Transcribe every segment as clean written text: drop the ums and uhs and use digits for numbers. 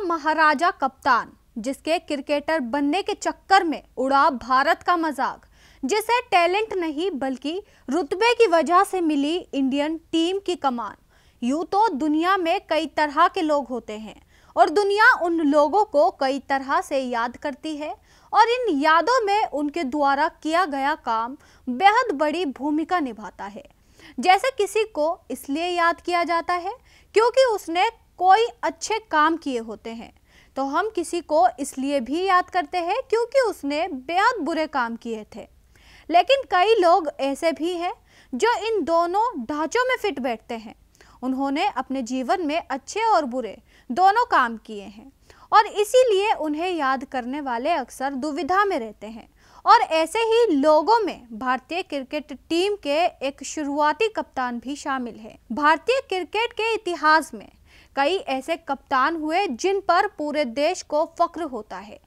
महाराजा कप्तान जिसके क्रिकेटर बनने के चक्कर में उड़ा भारत का मजाक, जिसे टैलेंट नहीं बल्कि रुतबे की वजह से मिली इंडियन टीम की कमान। यूं तो दुनिया में कई तरह के लोग होते हैं और दुनिया उन लोगों को कई तरह से याद करती है और इन यादों में उनके द्वारा किया गया काम बेहद बड़ी भूमिका निभाता है। जैसे किसी को इसलिए याद किया जाता है क्योंकि उसने कोई अच्छे काम किए होते हैं, तो हम किसी को इसलिए भी याद करते हैं क्योंकि उसने बेहद बुरे काम किए थे। लेकिन कई लोग ऐसे भी हैं जो इन दोनों ढांचों में फिट बैठते हैं। उन्होंने अपने जीवन में अच्छे और बुरे दोनों काम किए हैं और इसीलिए उन्हें याद करने वाले अक्सर दुविधा में रहते हैं। और ऐसे ही लोगों में भारतीय क्रिकेट टीम के एक शुरुआती कप्तान भी शामिल है। भारतीय क्रिकेट के इतिहास में कई ऐसे कप्तान हुए जिन पर पूरे देश को फख्र होता है,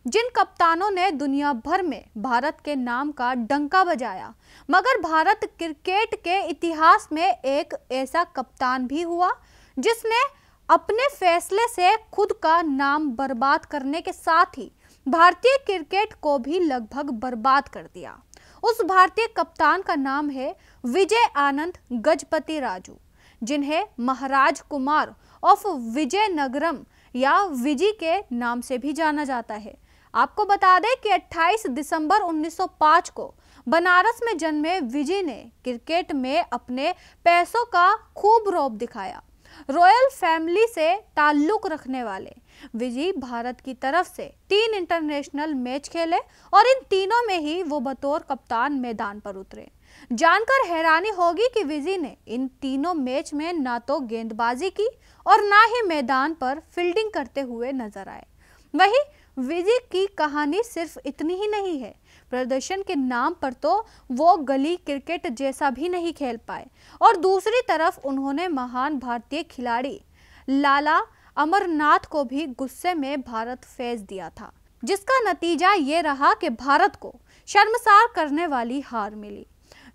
जिन कप्तानों ने दुनिया भर में भारत के नाम का डंका बजाया। मगर भारत क्रिकेट के इतिहास में एक ऐसा कप्तान भी हुआ जिसने अपने फैसले से खुद का नाम बर्बाद करने के साथ ही भारतीय क्रिकेट को भी लगभग बर्बाद कर दिया। उस भारतीय कप्तान का नाम है विजय आनंद गजपति राजू, जिन्हें महाराज कुमार ऑफ विजयनगरम या विजी के नाम से भी जाना जाता है। आपको बता दें कि 28 दिसंबर 1905 को बनारस में जन्मे विजी ने क्रिकेट में अपने पैसों का खूब रौब दिखाया। रॉयल फैमिली से ताल्लुक रखने वाले विजी भारत की तरफ से 3 इंटरनेशनल मैच खेले और इन तीनों में ही वो बतौर कप्तान मैदान पर उतरे। जानकर हैरानी होगी कि विजी ने इन तीनों मैच में ना तो गेंदबाजी की और ना ही मैदान पर फील्डिंग करते हुए नजर आए। वहीं विजी की कहानी सिर्फ इतनी ही नहीं है, प्रदर्शन के नाम पर तो वो गली क्रिकेट जैसा भी नहीं खेल पाए और दूसरी तरफ उन्होंने महान भारतीय खिलाड़ी लाला अमरनाथ को भी गुस्से में भारत फेंक दिया था, जिसका नतीजा ये रहा कि भारत को शर्मसार करने वाली हार मिली।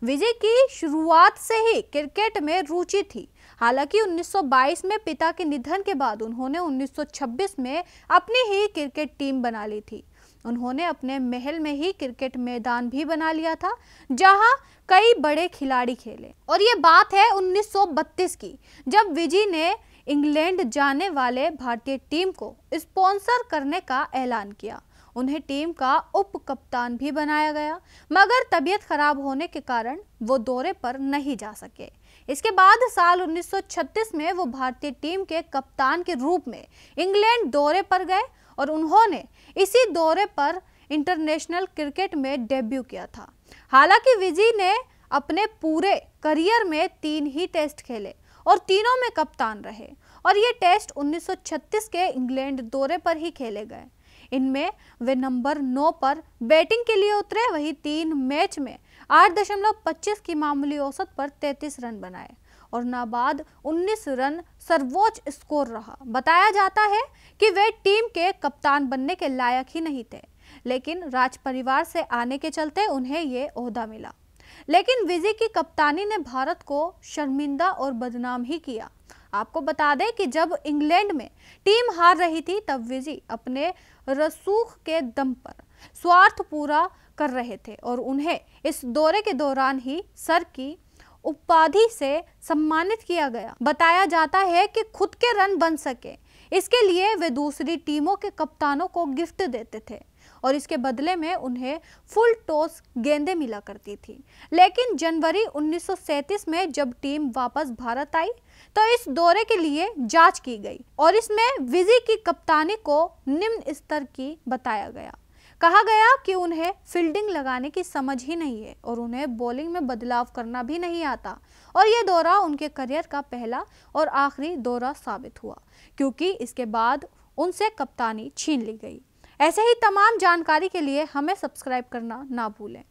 विजय की शुरुआत से ही क्रिकेट में रुचि थी। हालांकि 1922 में पिता के निधन के बाद उन्होंने 1926 में अपनी ही क्रिकेट टीम बना ली थी। उन्होंने अपने महल में ही क्रिकेट मैदान भी बना लिया था जहां कई बड़े खिलाड़ी खेले। और ये बात है 1932 की, जब विजय ने इंग्लैंड जाने वाले भारतीय टीम को स्पॉन्सर करने का ऐलान किया। उन्हें टीम का उप कप्तान भी बनाया गया, मगर तबीयत खराब होने के कारण वो दौरे पर नहीं जा सके। इसके बाद साल 1936 में वो भारतीय टीम के कप्तान के रूप में इंग्लैंड दौरे पर गए और उन्होंने इसी दौरे पर इंटरनेशनल क्रिकेट में डेब्यू किया था। हालांकि विजय ने अपने पूरे करियर में 3 ही टेस्ट खेले और तीनों में कप्तान रहे और ये टेस्ट 1936 के इंग्लैंड दौरे पर ही खेले गए। इनमें वे नंबर 9 पर बैटिंग के लिए उतरे। वही 3 मैच में 8.25 की मामूली औसत पर 33 रन बनाए और नाबाद 19 रन सर्वोच्च स्कोर रहा। बताया जाता है कि वे टीम के कप्तान बनने के लायक ही नहीं थे, लेकिन राज परिवार से आने के चलते उन्हें ये ओहदा मिला। लेकिन विजय की कप्तानी ने भारत को शर्मिंदा और बदनाम ही किया। आपको बता दें कि जब इंग्लैंड में टीम हार रही थी तब विजय अपने रसूख के दम पर स्वार्थ पूरा कर रहे थे और उन्हें इस दौरे के दौरान ही सर की उपाधि से सम्मानित किया गया। बताया जाता है कि खुद के रन बन सके इसके लिए वे दूसरी टीमों के कप्तानों को गिफ्ट देते थे और इसके बदले में उन्हें फुल टॉस गेंदें मिला करती थी। लेकिन जनवरी 1937 में जब टीम वापस भारत आई तो इस दौरे के लिए जांच की गई और इसमें विजय की कप्तानी को निम्न स्तर की बताया गया। कहा गया कि उन्हें फील्डिंग लगाने की समझ ही नहीं है और उन्हें बॉलिंग में बदलाव करना भी नहीं आता और ये दौरा उनके करियर का पहला और आखिरी दौरा साबित हुआ, क्योंकि इसके बाद उनसे कप्तानी छीन ली गई। ऐसे ही तमाम जानकारी के लिए हमें सब्सक्राइब करना ना भूलें।